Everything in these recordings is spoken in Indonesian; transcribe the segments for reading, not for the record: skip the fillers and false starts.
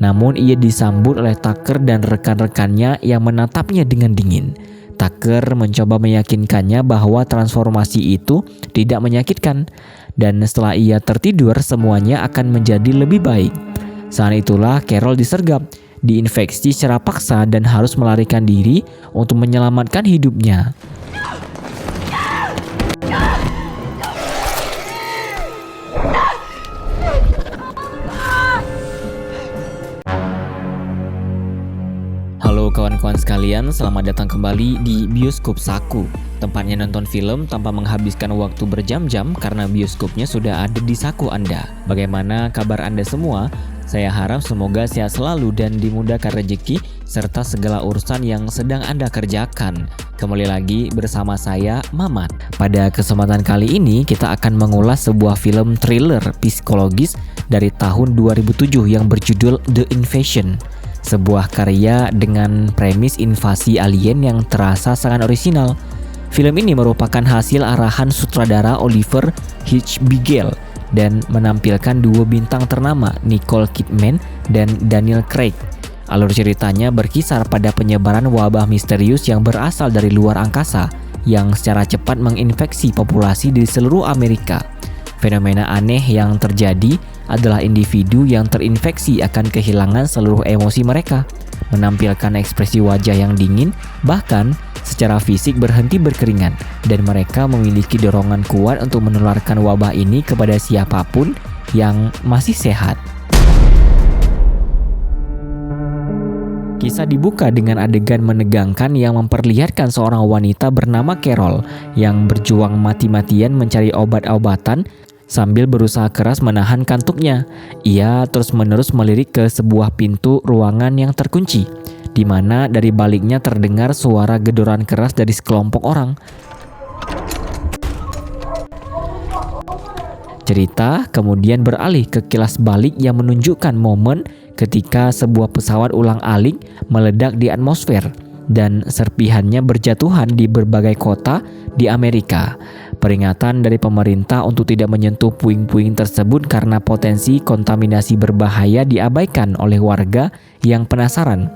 Namun ia disambut oleh Tucker dan rekan-rekannya yang menatapnya dengan dingin. Tucker mencoba meyakinkannya bahwa transformasi itu tidak menyakitkan, dan setelah ia tertidur semuanya akan menjadi lebih baik. Saat itulah Carol disergap, diinfeksi secara paksa dan harus melarikan diri untuk menyelamatkan hidupnya. Halo kawan-kawan sekalian, selamat datang kembali di Bioskop Saku. Tempatnya nonton film tanpa menghabiskan waktu berjam-jam karena bioskopnya sudah ada di saku Anda. Bagaimana kabar Anda semua? Saya harap semoga sehat selalu dan dimudahkan rezeki serta segala urusan yang sedang Anda kerjakan. Kembali lagi bersama saya, Mamat. Pada kesempatan kali ini kita akan mengulas sebuah film thriller psikologis dari tahun 2007 yang berjudul The Invasion. Sebuah karya dengan premis invasi alien yang terasa sangat orisinal. Film ini merupakan hasil arahan sutradara Oliver H. Beagle dan menampilkan dua bintang ternama, Nicole Kidman dan Daniel Craig. Alur ceritanya berkisar pada penyebaran wabah misterius yang berasal dari luar angkasa yang secara cepat menginfeksi populasi di seluruh Amerika. Fenomena aneh yang terjadi adalah individu yang terinfeksi akan kehilangan seluruh emosi mereka, menampilkan ekspresi wajah yang dingin, bahkan secara fisik berhenti berkeringat, dan mereka memiliki dorongan kuat untuk menularkan wabah ini kepada siapapun yang masih sehat. Kisah dibuka dengan adegan menegangkan yang memperlihatkan seorang wanita bernama Carol yang berjuang mati-matian mencari obat-obatan sambil berusaha keras menahan kantuknya. Ia terus-menerus melirik ke sebuah pintu ruangan yang terkunci, di mana dari baliknya terdengar suara gedoran keras dari sekelompok orang. Cerita kemudian beralih ke kilas balik yang menunjukkan momen ketika sebuah pesawat ulang-alik meledak di atmosfer dan serpihannya berjatuhan di berbagai kota di Amerika. Peringatan dari pemerintah untuk tidak menyentuh puing-puing tersebut karena potensi kontaminasi berbahaya diabaikan oleh warga yang penasaran.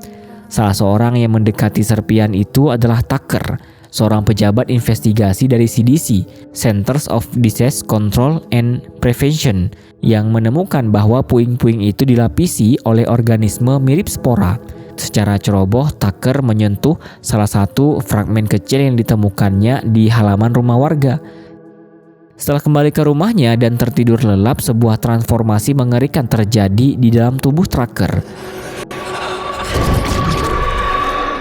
Salah seorang yang mendekati serpihan itu adalah Tucker, seorang pejabat investigasi dari CDC, Centers of Disease Control and Prevention, yang menemukan bahwa puing-puing itu dilapisi oleh organisme mirip spora. Secara ceroboh, Tucker menyentuh salah satu fragmen kecil yang ditemukannya di halaman rumah warga. Setelah kembali ke rumahnya dan tertidur lelap, sebuah transformasi mengerikan terjadi di dalam tubuh Tucker.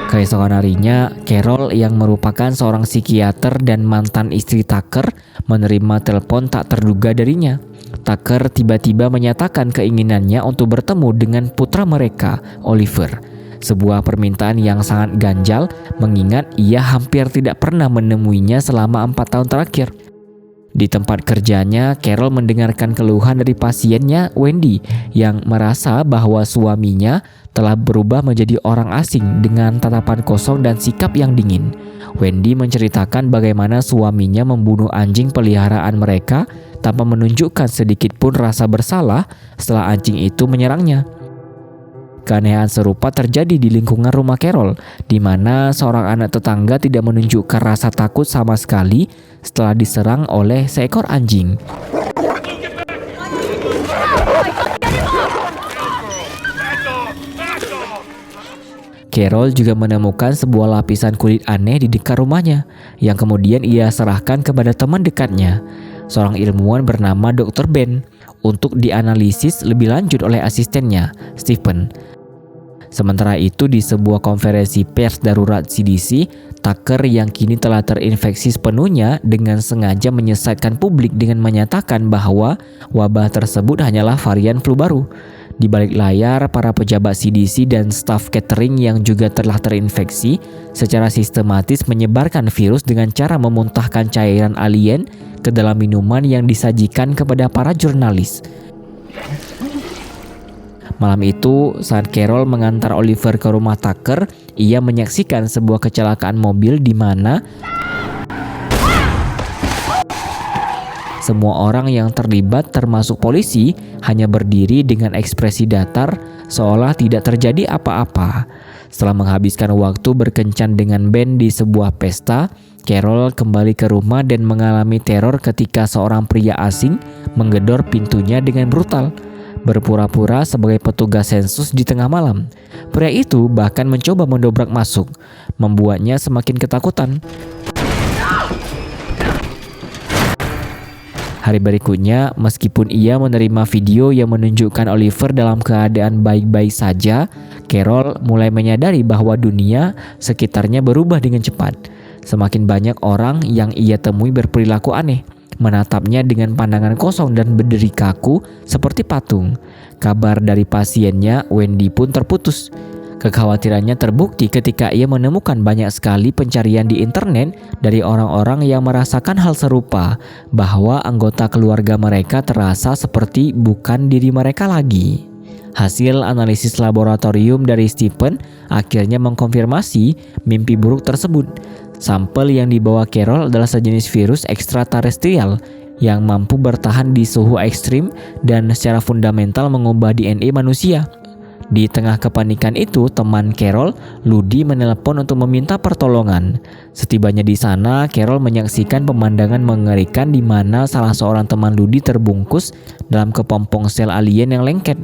Keesokan harinya, Carol yang merupakan seorang psikiater dan mantan istri Tucker menerima telepon tak terduga darinya. Tucker tiba-tiba menyatakan keinginannya untuk bertemu dengan putra mereka, Oliver. Sebuah permintaan yang sangat ganjal mengingat ia hampir tidak pernah menemuinya selama 4 tahun terakhir. Di tempat kerjanya, Carol mendengarkan keluhan dari pasiennya, Wendy, yang merasa bahwa suaminya telah berubah menjadi orang asing dengan tatapan kosong dan sikap yang dingin. Wendy menceritakan bagaimana suaminya membunuh anjing peliharaan mereka tanpa menunjukkan sedikit pun rasa bersalah setelah anjing itu menyerangnya. Keanehan serupa terjadi di lingkungan rumah Carol, di mana seorang anak tetangga tidak menunjukkan rasa takut sama sekali setelah diserang oleh seekor anjing. Carol juga menemukan sebuah lapisan kulit aneh di dekat rumahnya, yang kemudian ia serahkan kepada teman dekatnya, seorang ilmuwan bernama Dr. Ben, untuk dianalisis lebih lanjut oleh asistennya, Stephen. Sementara itu, di sebuah konferensi pers darurat CDC, Tucker yang kini telah terinfeksi sepenuhnya dengan sengaja menyesatkan publik dengan menyatakan bahwa wabah tersebut hanyalah varian flu baru. Di balik layar, para pejabat CDC dan staf catering yang juga telah terinfeksi secara sistematis menyebarkan virus dengan cara memuntahkan cairan alien ke dalam minuman yang disajikan kepada para jurnalis. Malam itu, saat Carol mengantar Oliver ke rumah Tucker, ia menyaksikan sebuah kecelakaan mobil di mana semua orang yang terlibat termasuk polisi hanya berdiri dengan ekspresi datar seolah tidak terjadi apa-apa. Setelah menghabiskan waktu berkencan dengan Ben di sebuah pesta, Carol kembali ke rumah dan mengalami teror ketika seorang pria asing menggedor pintunya dengan brutal, berpura-pura sebagai petugas sensus di tengah malam. Pria itu bahkan mencoba mendobrak masuk, membuatnya semakin ketakutan. Hari berikutnya, meskipun ia menerima video yang menunjukkan Oliver dalam keadaan baik-baik saja, Carol mulai menyadari bahwa dunia sekitarnya berubah dengan cepat. Semakin banyak orang yang ia temui berperilaku aneh, menatapnya dengan pandangan kosong dan berdiri kaku seperti patung. Kabar dari pasiennya, Wendy, pun terputus. Kekhawatirannya terbukti ketika ia menemukan banyak sekali pencarian di internet dari orang-orang yang merasakan hal serupa, bahwa anggota keluarga mereka terasa seperti bukan diri mereka lagi. Hasil analisis laboratorium dari Stephen akhirnya mengkonfirmasi mimpi buruk tersebut. Sampel yang dibawa Carol adalah sejenis virus ekstraterestrial yang mampu bertahan di suhu ekstrim dan secara fundamental mengubah DNA manusia. Di tengah kepanikan itu, teman Carol, Ludi, menelepon untuk meminta pertolongan. Setibanya di sana, Carol menyaksikan pemandangan mengerikan di mana salah seorang teman Ludi terbungkus dalam kepompong sel alien yang lengket.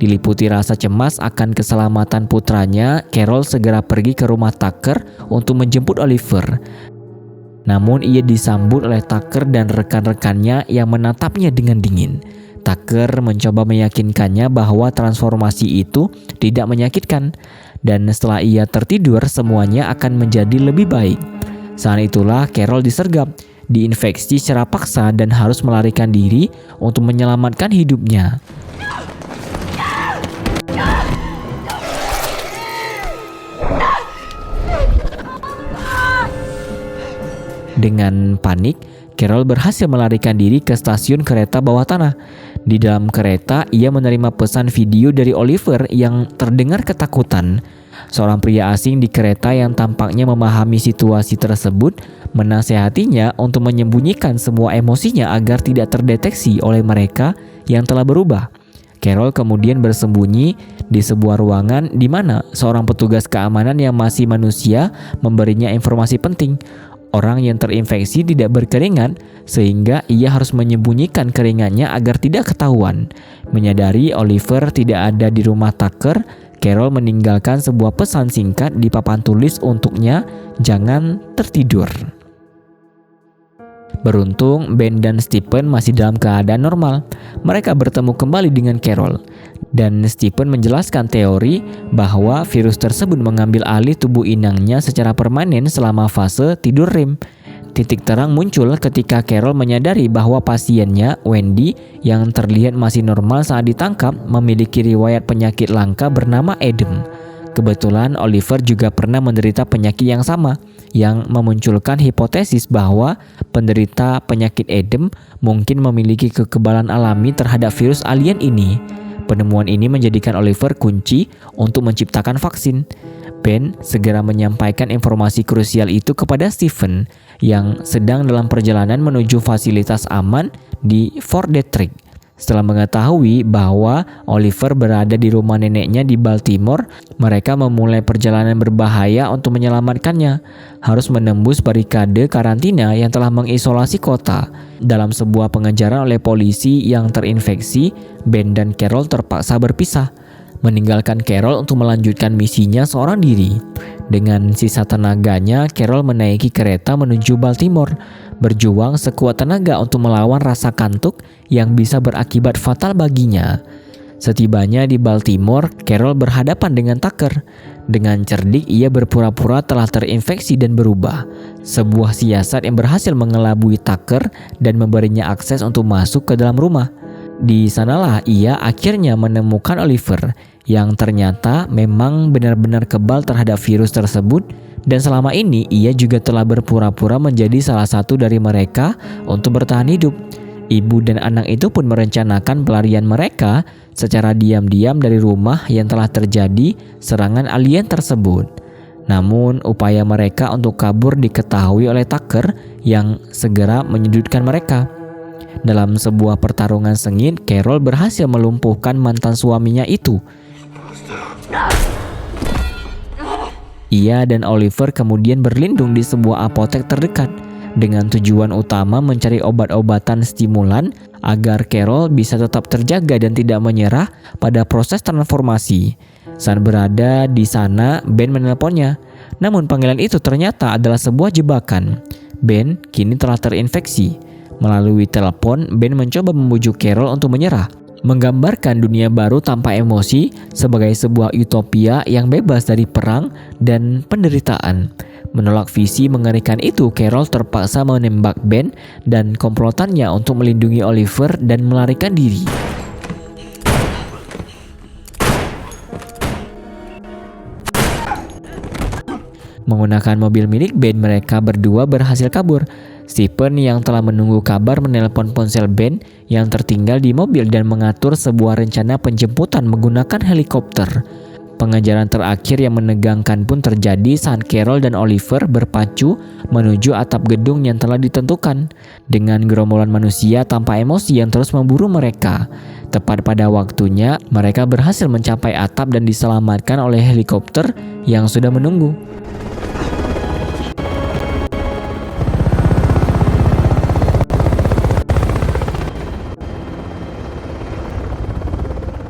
Diliputi rasa cemas akan keselamatan putranya, Carol segera pergi ke rumah Tucker untuk menjemput Oliver. Namun ia disambut oleh Tucker dan rekan-rekannya yang menatapnya dengan dingin. Tucker mencoba meyakinkannya bahwa transformasi itu tidak menyakitkan, dan setelah ia tertidur semuanya akan menjadi lebih baik. Saat itulah Carol disergap, diinfeksi secara paksa dan harus melarikan diri untuk menyelamatkan hidupnya. Dengan panik, Carol berhasil melarikan diri ke stasiun kereta bawah tanah. Di dalam kereta, ia menerima pesan video dari Oliver yang terdengar ketakutan. Seorang pria asing di kereta yang tampaknya memahami situasi tersebut menasehatinya untuk menyembunyikan semua emosinya agar tidak terdeteksi oleh mereka yang telah berubah. Carol kemudian bersembunyi di sebuah ruangan di mana seorang petugas keamanan yang masih manusia memberinya informasi penting. Orang yang terinfeksi tidak berkeringat, sehingga ia harus menyembunyikan keringatnya agar tidak ketahuan. Menyadari Oliver tidak ada di rumah Tucker, Carol meninggalkan sebuah pesan singkat di papan tulis untuknya, "Jangan tertidur." Beruntung, Ben dan Stephen masih dalam keadaan normal. Mereka bertemu kembali dengan Carol, dan Stephen menjelaskan teori bahwa virus tersebut mengambil alih tubuh inangnya secara permanen selama fase tidur REM. Titik terang muncul ketika Carol menyadari bahwa pasiennya, Wendy, yang terlihat masih normal saat ditangkap, memiliki riwayat penyakit langka bernama Edem. Kebetulan Oliver juga pernah menderita penyakit yang sama, yang memunculkan hipotesis bahwa penderita penyakit Edem mungkin memiliki kekebalan alami terhadap virus alien ini. Penemuan ini menjadikan Oliver kunci untuk menciptakan vaksin. Ben segera menyampaikan informasi krusial itu kepada Stephen yang sedang dalam perjalanan menuju fasilitas aman di Fort Detrick. Setelah mengetahui bahwa Oliver berada di rumah neneknya di Baltimore, mereka memulai perjalanan berbahaya untuk menyelamatkannya. Harus menembus barikade karantina yang telah mengisolasi kota. Dalam sebuah pengejaran oleh polisi yang terinfeksi, Ben dan Carol terpaksa berpisah, meninggalkan Carol untuk melanjutkan misinya seorang diri. Dengan sisa tenaganya, Carol menaiki kereta menuju Baltimore, berjuang sekuat tenaga untuk melawan rasa kantuk yang bisa berakibat fatal baginya. Setibanya di Baltimore, Carol berhadapan dengan Tucker. Dengan cerdik, ia berpura-pura telah terinfeksi dan berubah. Sebuah siasat yang berhasil mengelabui Tucker dan memberinya akses untuk masuk ke dalam rumah. Di sanalah ia akhirnya menemukan Oliver, yang ternyata memang benar-benar kebal terhadap virus tersebut, dan selama ini ia juga telah berpura-pura menjadi salah satu dari mereka untuk bertahan hidup. Ibu dan anak itu pun merencanakan pelarian mereka secara diam-diam dari rumah yang telah terjadi serangan alien tersebut. Namun upaya mereka untuk kabur diketahui oleh Tucker yang segera menyudutkan mereka. Dalam sebuah pertarungan sengit, Carol berhasil melumpuhkan mantan suaminya itu. Ia dan Oliver kemudian berlindung di sebuah apotek terdekat dengan tujuan utama mencari obat-obatan stimulan agar Carol bisa tetap terjaga dan tidak menyerah pada proses transformasi. Saat berada di sana, Ben menelponnya. Namun panggilan itu ternyata adalah sebuah jebakan. Ben kini telah terinfeksi. Melalui telepon, Ben mencoba membujuk Carol untuk menyerah, menggambarkan dunia baru tanpa emosi sebagai sebuah utopia yang bebas dari perang dan penderitaan. Menolak visi mengerikan itu, Carol terpaksa menembak Ben dan komplotannya untuk melindungi Oliver dan melarikan diri. Menggunakan mobil milik Ben, mereka berdua berhasil kabur. Stephen yang telah menunggu kabar menelpon ponsel Ben yang tertinggal di mobil dan mengatur sebuah rencana penjemputan menggunakan helikopter. Pengejaran terakhir yang menegangkan pun terjadi saat Carol dan Oliver berpacu menuju atap gedung yang telah ditentukan dengan gerombolan manusia tanpa emosi yang terus memburu mereka. Tepat pada waktunya, mereka berhasil mencapai atap dan diselamatkan oleh helikopter yang sudah menunggu.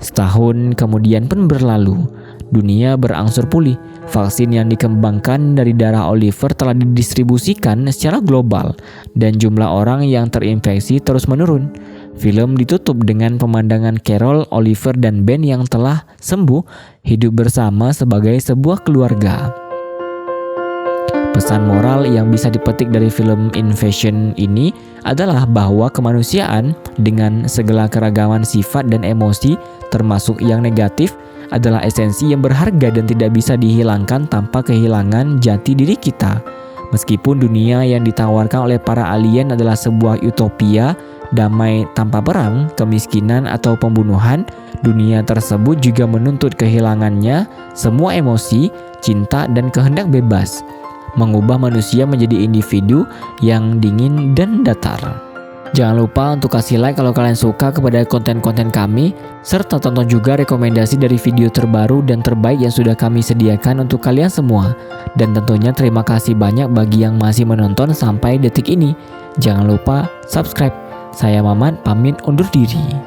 Setahun kemudian pun berlalu. Dunia berangsur pulih. Vaksin yang dikembangkan dari darah Oliver telah didistribusikan secara global dan jumlah orang yang terinfeksi terus menurun. Film ditutup dengan pemandangan Carol, Oliver, dan Ben yang telah sembuh hidup bersama sebagai sebuah keluarga. Pesan moral yang bisa dipetik dari film Invasion ini adalah bahwa kemanusiaan dengan segala keragaman sifat dan emosi, termasuk yang negatif, adalah esensi yang berharga dan tidak bisa dihilangkan tanpa kehilangan jati diri kita. Meskipun dunia yang ditawarkan oleh para alien adalah sebuah utopia, damai tanpa perang, kemiskinan, atau pembunuhan, dunia tersebut juga menuntut kehilangannya semua emosi, cinta, dan kehendak bebas, mengubah manusia menjadi individu yang dingin dan datar. Jangan lupa untuk kasih like kalau kalian suka kepada konten-konten kami, serta tonton juga rekomendasi dari video terbaru dan terbaik yang sudah kami sediakan untuk kalian semua. Dan tentunya terima kasih banyak bagi yang masih menonton sampai detik ini. Jangan lupa subscribe. Saya Maman pamit undur diri.